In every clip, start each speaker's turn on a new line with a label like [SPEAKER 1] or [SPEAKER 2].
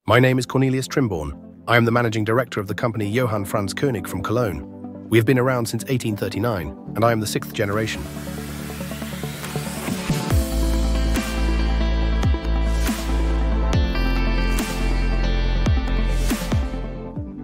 [SPEAKER 1] My name is Cornelius Trimborn. I am the managing director of the company Johann Franz König from Cologne. We have been around since 1839, and I am the 6th generation.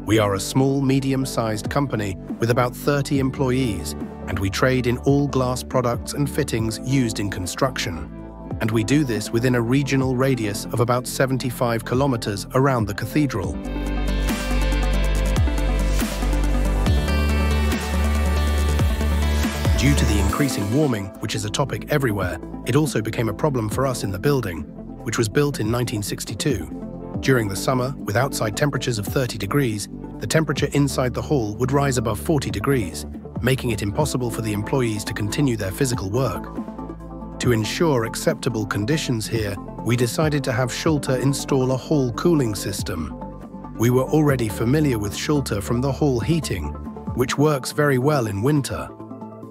[SPEAKER 1] We are a small, medium-sized company with about 30 employees, and we trade in all glass products and fittings used in construction. And we do this within a regional radius of about 75 kilometers around the cathedral. Due to the increasing warming, which is a topic everywhere, it also became a problem for us in the building, which was built in 1962. During the summer, with outside temperatures of 30 degrees, the temperature inside the hall would rise above 40 degrees, making it impossible for the employees to continue their physical work. To ensure acceptable conditions here, we decided to have Schulte install a hall cooling system. We were already familiar with Schulte from the hall heating, which works very well in winter.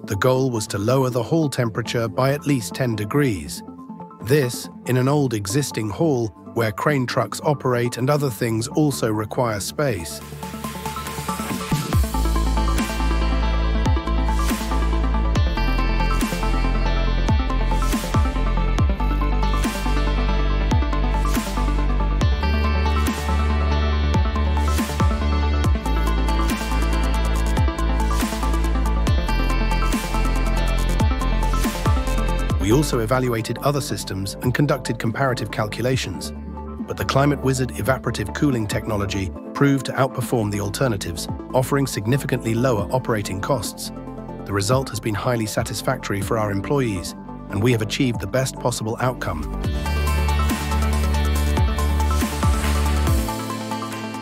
[SPEAKER 1] The goal was to lower the hall temperature by at least 10 degrees. This, in an old existing hall where crane trucks operate and other things also require space. We also evaluated other systems and conducted comparative calculations, but the climate wizard evaporative cooling technology proved to outperform the alternatives, offering significantly lower operating costs. The result has been highly satisfactory for our employees, and we have achieved the best possible outcome.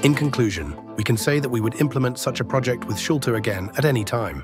[SPEAKER 1] In conclusion, we can say that we would implement such a project with Schulte again at any time.